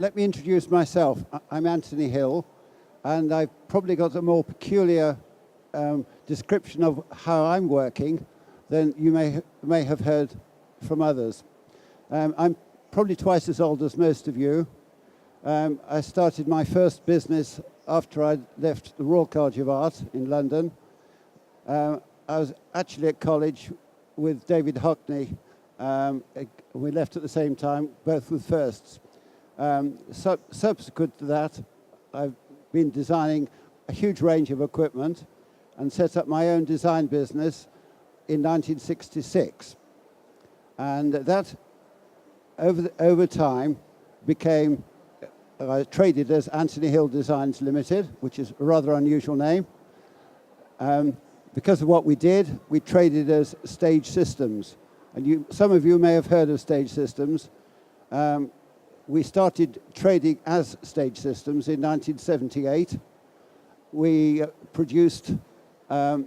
let me introduce myself. I'm Anthony Hill, and I've probably got a more peculiar description of how I'm working than you may have heard from others. I'm probably twice as old as most of you. I started my first business after I left the Royal College of Art in London. I was actually at college with David Hockney. We left at the same time, both with firsts. Subsequent to that, I've been designing a huge range of equipment and set up my own design business in 1966. And that, over time, became traded as Anthony Hill Designs Limited, which is a rather unusual name. Because of what we did, we traded as Stage Systems. And some of you may have heard of Stage Systems. We started trading as Stage Systems in 1978. We produced the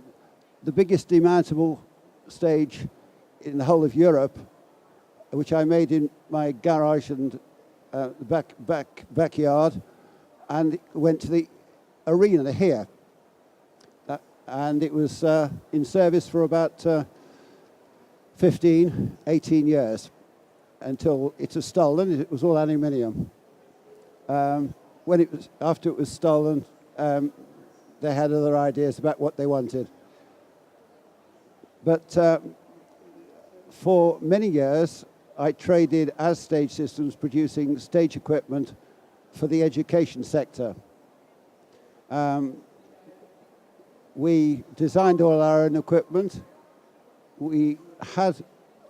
biggest demountable stage in the whole of Europe, which I made in my garage and backyard, and went to the arena here. And it was in service for about 15, 18 years until it was stolen. It was all aluminium. After it was stolen, they had other ideas about what they wanted. But for many years, I traded as Stage Systems, producing stage equipment for the education sector. We designed all our own equipment. We had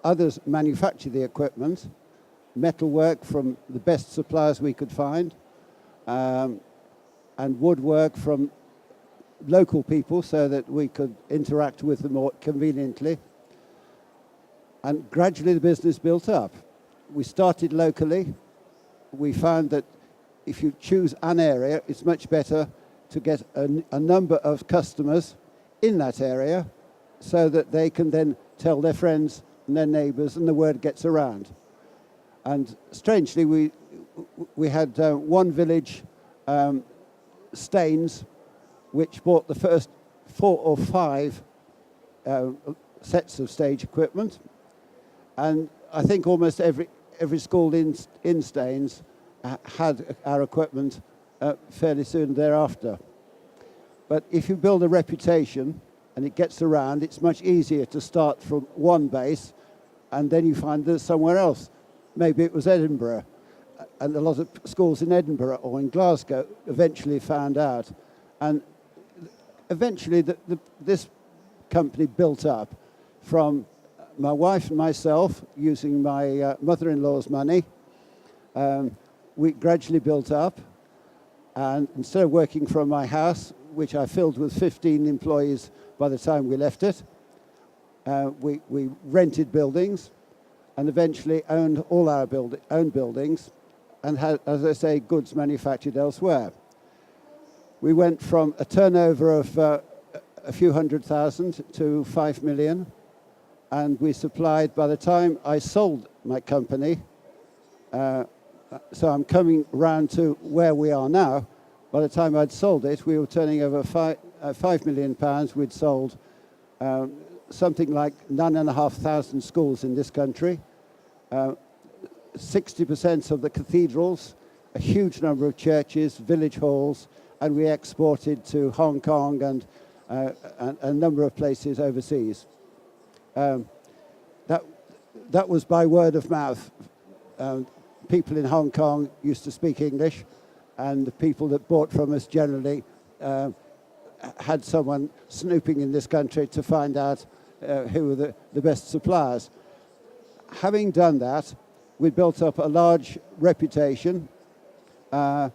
others manufacture the equipment, metalwork from the best suppliers we could find, and woodwork from local people so that we could interact with them more conveniently. And gradually the business built up. We started locally. We found that if you choose an area, it's much better to get a number of customers in that area so that they can then tell their friends and their neighbours, and the word gets around. And strangely, we had one village, Staines, which bought the first 4 or 5 sets of stage equipment. And I think almost every school in Staines had our equipment fairly soon thereafter. But if you build a reputation and it gets around, it's much easier to start from one base and then you find there's somewhere else. Maybe it was Edinburgh, and a lot of schools in Edinburgh or in Glasgow eventually found out. And eventually this company built up from my wife and myself using my mother-in-law's money. We gradually built up, and instead of working from my house, which I filled with 15 employees by the time we left it, we rented buildings and eventually owned all our own buildings and had, as I say, goods manufactured elsewhere. We went from a turnover of a few hundred thousand to 5 million, and we supplied, by the time I sold my company, so I'm coming round to where we are now. By the time I'd sold it, we were turning over £5 million. We'd sold something like 9,500 schools in this country, 60% of the cathedrals, a huge number of churches, village halls, and we exported to Hong Kong and a number of places overseas. That was by word of mouth. People in Hong Kong used to speak English, and the people that bought from us generally had someone snooping in this country to find out who were the best suppliers. Having done that, we built up a large reputation. I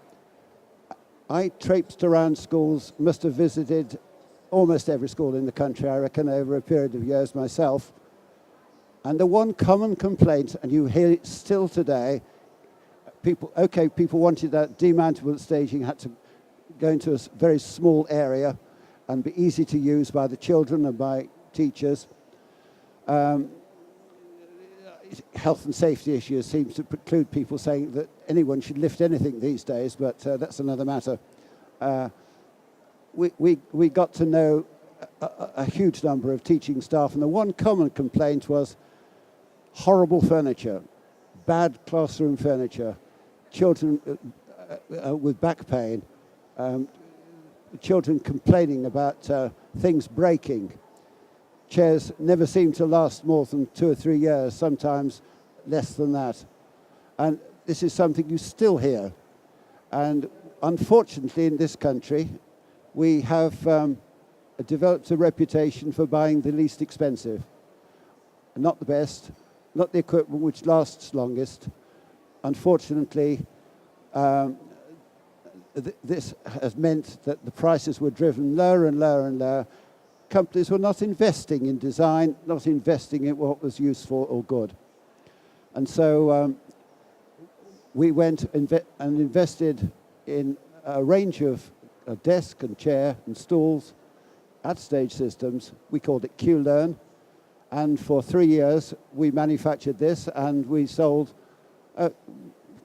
traipsed around schools, must have visited almost every school in the country, I reckon, over a period of years myself. And the one common complaint, and you hear it still today, people wanted that demountable staging, had to go into a very small area and be easy to use by the children and by teachers. health and safety issues seems to preclude people saying that anyone should lift anything these days, but that's another matter. We got to know a huge number of teaching staff, and the one common complaint was horrible furniture, bad classroom furniture, children with back pain, children complaining about things breaking. Chairs never seem to last more than 2 or 3 years, sometimes less than that. And this is something you still hear. And unfortunately, in this country, we have developed a reputation for buying the least expensive. Not the best, not the equipment which lasts longest. Unfortunately, this has meant that the prices were driven lower and lower and lower. Companies were not investing in design, not investing in what was useful or good. And so we went and invested in a range of desk and chair and stools at Stage Systems. We called it Q-Learn. And for 3 years, we manufactured this, and we sold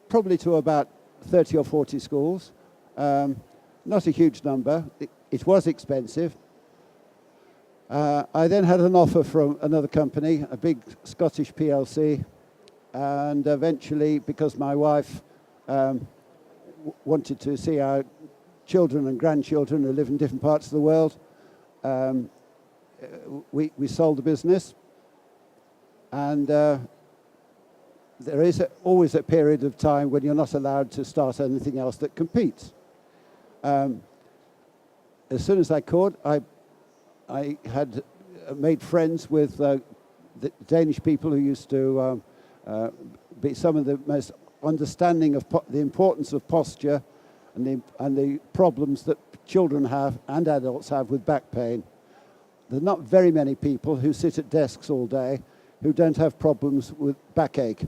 probably to about 30 or 40 schools. Not a huge number. It was expensive. I then had an offer from another company, a big Scottish PLC, and eventually, because my wife wanted to see our children and grandchildren who live in different parts of the world, we sold the business. And there is always a period of time when you're not allowed to start anything else that competes. As soon as I could, I had made friends with the Danish people who used to be some of the most understanding of the importance of posture and the problems that children have and adults have with back pain. There are not very many people who sit at desks all day who don't have problems with backache.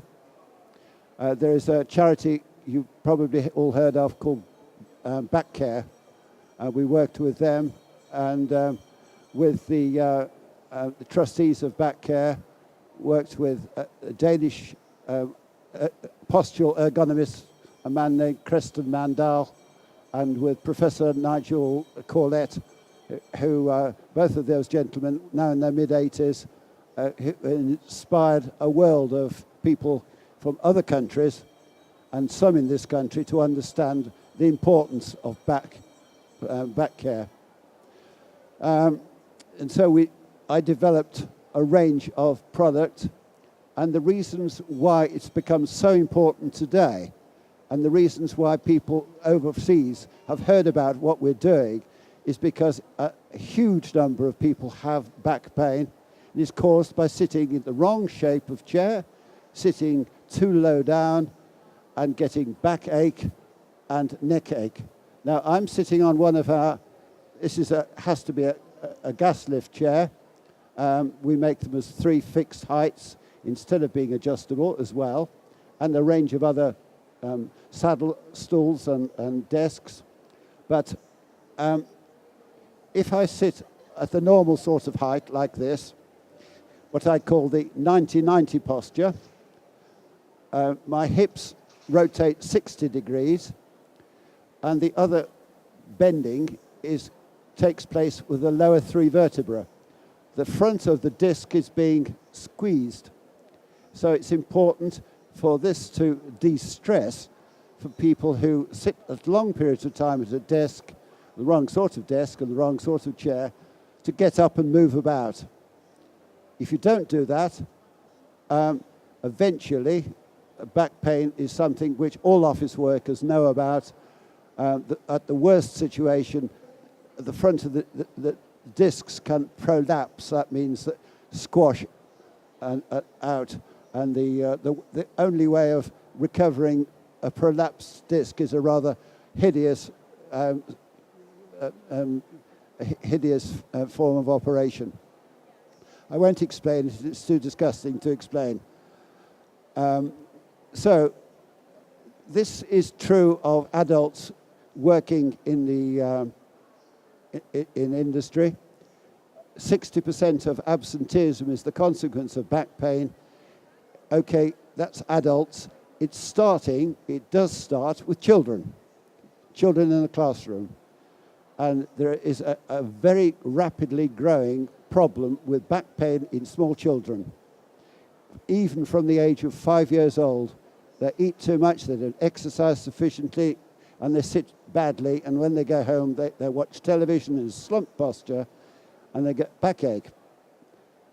There is a charity you probably all heard of called Back Care. We worked with them, and with the trustees of Back Care, worked with a Danish postural ergonomist, a man named Christian Mandal, and with Professor Nigel Corlett, who both of those gentlemen, now in their mid-80s, who inspired a world of people from other countries, and some in this country, to understand the importance of back care. And so I developed a range of product, and the reasons why it's become so important today, and the reasons why people overseas have heard about what we're doing, is because a huge number of people have back pain. It is caused by sitting in the wrong shape of chair, sitting too low down, and getting backache and neck ache. Now, I'm sitting on one of our, has to be a gas lift chair. We make them as 3 fixed heights instead of being adjustable as well, and a range of other saddle stools and desks. But if I sit at the normal sort of height like this, what I call the 90-90 posture, my hips rotate 60 degrees, and the other bending takes place with the lower 3 vertebrae. The front of the disc is being squeezed. So it's important for this to de-stress for people who sit at long periods of time at a desk, the wrong sort of desk and the wrong sort of chair, to get up and move about. If you don't do that, eventually back pain is something which all office workers know about. At the worst situation, the front of the discs can prolapse. That means that squash out. And the only way of recovering a prolapsed disc is a rather hideous form of operation. I won't explain it, it's too disgusting to explain. So this is true of adults working in the in industry. 60% of absenteeism is the consequence of back pain. okay, that's adults. It does start with children in the classroom. And there is a very rapidly growing problem with back pain in small children. Even from the age of 5 years old, they eat too much, they don't exercise sufficiently, and they sit badly, and when they go home, they watch television in slump posture, and they get backache.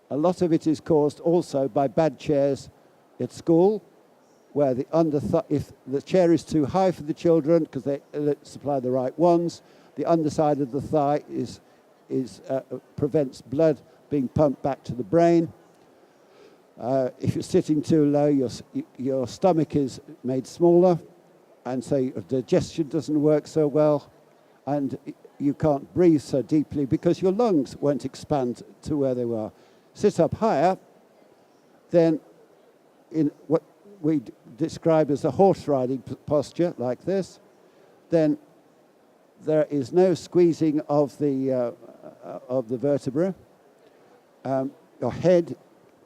A lot of it is caused also by bad chairs at school, where if the chair is too high for the children, because they supply the right ones, the underside of the thigh prevents blood being pumped back to the brain. If you're sitting too low, your stomach is made smaller, and so your digestion doesn't work so well, and you can't breathe so deeply because your lungs won't expand to where they were. Sit up higher, then in what we describe as a horse riding posture, like this, then there is no squeezing of the vertebra. Your head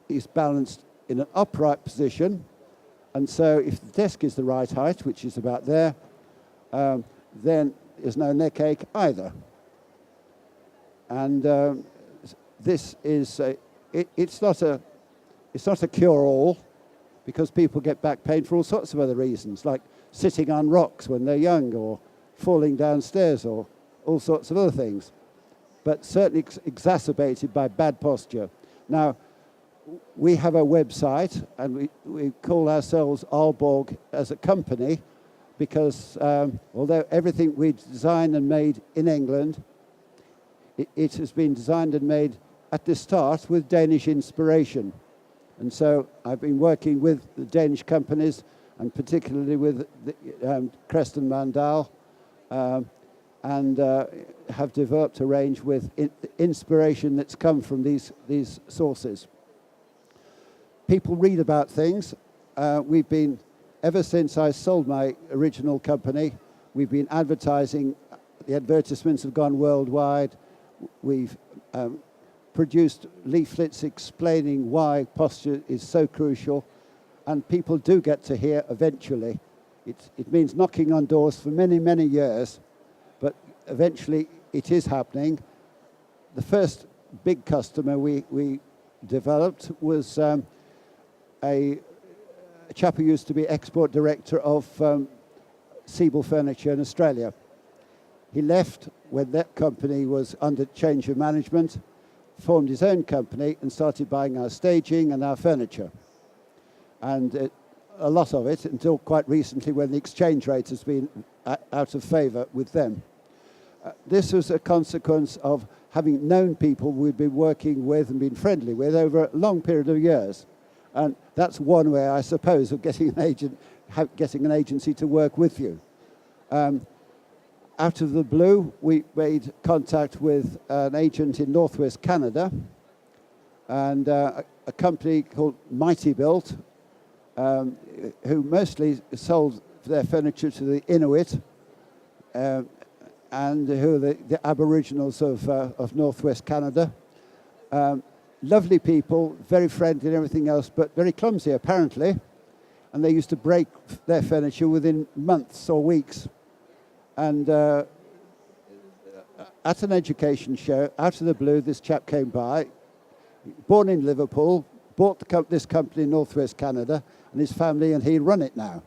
is balanced in an upright position, and so if the desk is the right height, which is about there, then there's no neck ache either. And this is it's not a cure-all, because people get back pain for all sorts of other reasons, like sitting on rocks when they're young, or falling downstairs, or all sorts of other things, but certainly exacerbated by bad posture. Now, we have a website, and we call ourselves Aalborg as a company, because although everything we designed and made in England, it has been designed and made at the start with Danish inspiration. And so I've been working with the Danish companies, and particularly with Creston Mandal, and have developed a range with inspiration that's come from these sources. People read about things. We've been, ever since I sold my original company, we've been advertising. The advertisements have gone worldwide. We've produced leaflets explaining why posture is so crucial, and people do get to hear eventually. It means knocking on doors for many, many years, but eventually it is happening. The first big customer we developed was a chap who used to be export director of Siebel Furniture in Australia. He left when that company was under change of management, formed his own company, and started buying our staging and our furniture. And a lot of it, until quite recently when the exchange rate has been out of favour with them. This was a consequence of having known people we'd been working with and been friendly with over a long period of years. And that's one way, I suppose, of getting an agency to work with you. Out of the blue, we made contact with an agent in northwest Canada, and a company called Mighty Built, who mostly sold their furniture to the Inuit, and who are the Aboriginals of northwest Canada. Lovely people, very friendly and everything else, but very clumsy apparently, and they used to break their furniture within months or weeks. And at an education show, out of the blue, this chap came by, born in Liverpool, bought this company in northwest Canada, and his family, and he run it now.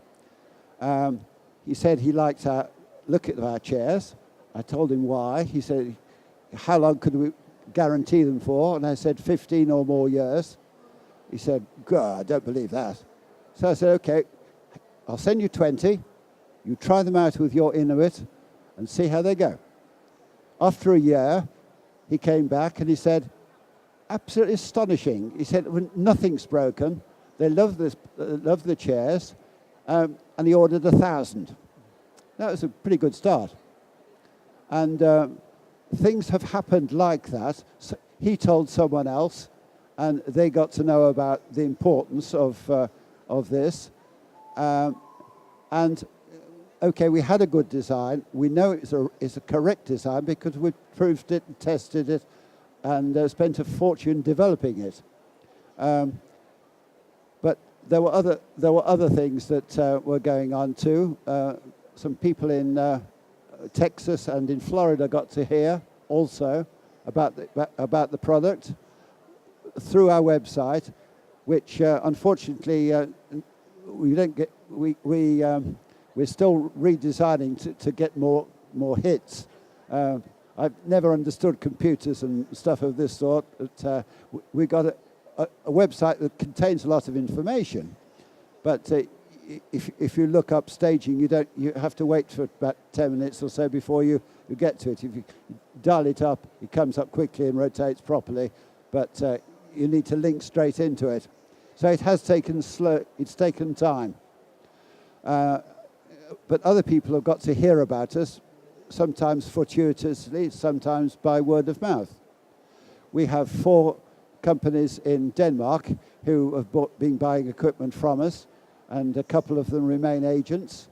He said he liked to look at our chairs. I told him why. He said, how long could we guarantee them for? And I said, 15 or more years. He said, God, I don't believe that. So I said, okay, I'll send you 20. You try them out with your Inuit and see how they go. After a year, he came back and he said, absolutely astonishing. He said, nothing's broken. They love the chairs, and he ordered 1,000. That was a pretty good start. And things have happened like that. So he told someone else, and they got to know about the importance of this. And okay, we had a good design. We know it's a correct design because we proved it and tested it and spent a fortune developing it. But there were other things that were going on too. Some people in Texas and in Florida got to hear also about the product through our website, which unfortunately we don't get. We're still redesigning to get more hits. I've never understood computers and stuff of this sort, but we got a website that contains a lot of information. But if you look up staging, you have to wait for about 10 minutes or so before you get to it. If you dial it up, it comes up quickly and rotates properly, but you need to link straight into it. So it has taken it's taken time. But other people have got to hear about us, sometimes fortuitously, sometimes by word of mouth. We have 4 companies in Denmark who have been buying equipment from us, and a couple of them remain agents.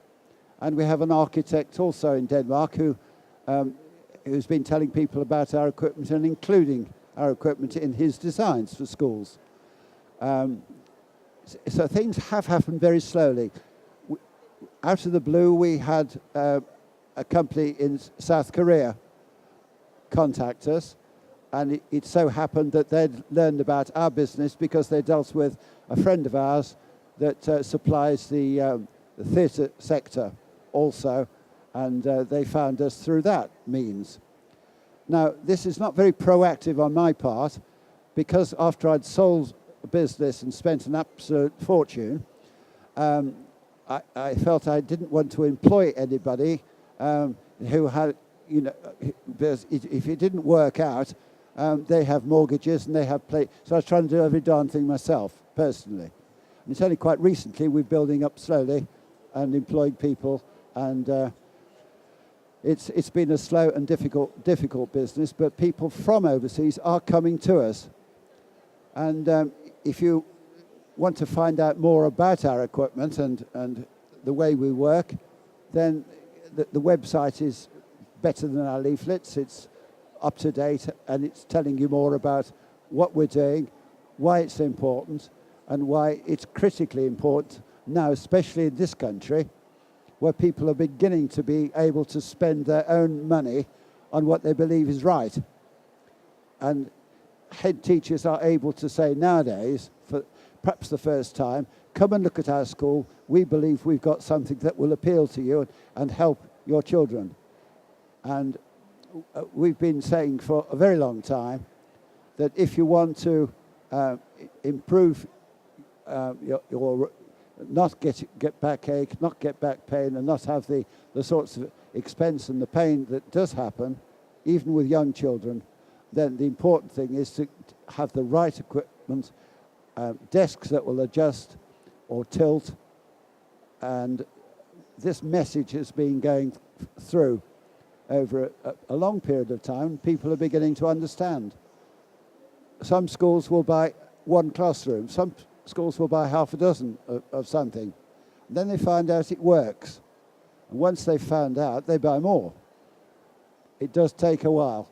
And we have an architect also in Denmark who's been telling people about our equipment and including our equipment in his designs for schools. So things have happened very slowly. Out of the blue, we had a company in South Korea contact us, and it so happened that they'd learned about our business because they dealt with a friend of ours that supplies the theatre sector also, and they found us through that means. Now, this is not very proactive on my part, because after I'd sold a business and spent an absolute fortune, I felt I didn't want to employ anybody who had, because if it didn't work out, they have mortgages and they have so I was trying to do every darn thing myself, personally. And it's only quite recently we're building up slowly and employing people, and it's been a slow and difficult business, but people from overseas are coming to us. And if you want to find out more about our equipment and the way we work, then the website is better than our leaflets. It's up to date, and it's telling you more about what we're doing, why it's important, and why it's critically important now, especially in this country, where people are beginning to be able to spend their own money on what they believe is right. And head teachers are able to say nowadays, for perhaps the first time, come and look at our school. We believe we've got something that will appeal to you and help your children. And we've been saying for a very long time that if you want to improve your not get backache, not get back pain, and not have the sorts of expense and the pain that does happen, even with young children, then the important thing is to have the right equipment, desks that will adjust or tilt, and this message has been going through over a long period of time. People are beginning to understand. Some schools will buy 1 classroom, some schools will buy half a dozen of something. And then they find out it works. And once they've found out, they buy more. It does take a while.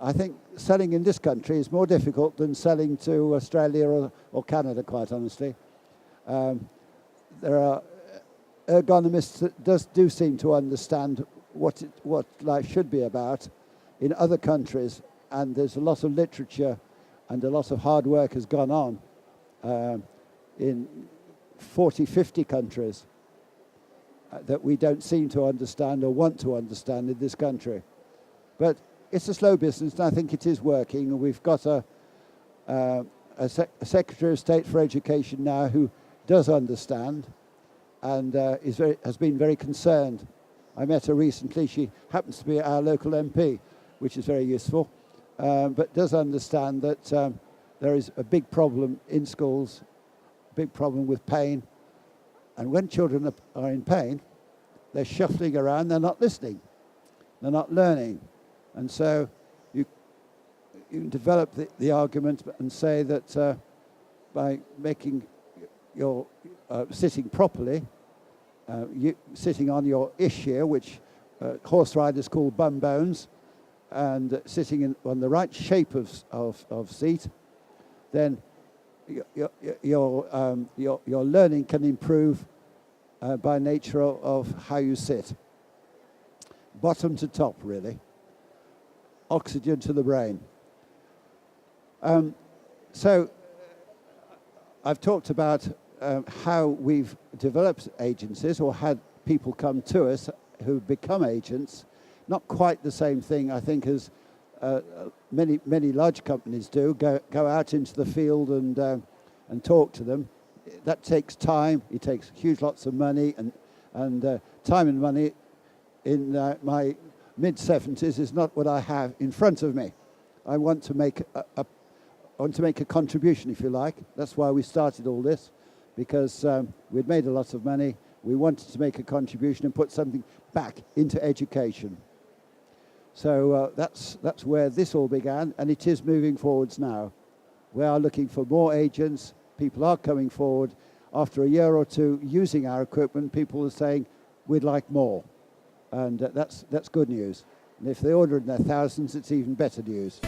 I think selling in this country is more difficult than selling to Australia or Canada, quite honestly. There are ergonomists that do seem to understand what life should be about in other countries, and there's a lot of literature and a lot of hard work has gone on in 40, 50 countries that we don't seem to understand or want to understand in this country. But it's a slow business, and I think it is working. We've got a Secretary of State for Education now who does understand and has been very concerned. I met her recently. She happens to be our local MP, which is very useful, but does understand that there is a big problem in schools, a big problem with pain. And when children are in pain, they're shuffling around, they're not listening, they're not learning. And so you develop the argument and say that by making your sitting properly, sitting on your issue, which horse riders call bum bones, and sitting on the right shape of seat, then your learning can improve by nature of how you sit. Bottom to top, really. Oxygen to the brain. So I've talked about how we've developed agencies or had people come to us who become agents. Not quite the same thing, I think, as many large companies do. Go out into the field and talk to them. That takes time. It takes huge lots of money, and time and money in my mid-70s is not what I have in front of me. I want to make a contribution, if you like. That's why we started all this, because we'd made a lot of money. We wanted to make a contribution and put something back into education. So that's where this all began, and it is moving forwards now. We are looking for more agents. People are coming forward. After a year or two using our equipment, people are saying, we'd like more. And that's good news. And if they order in their thousands, it's even better news.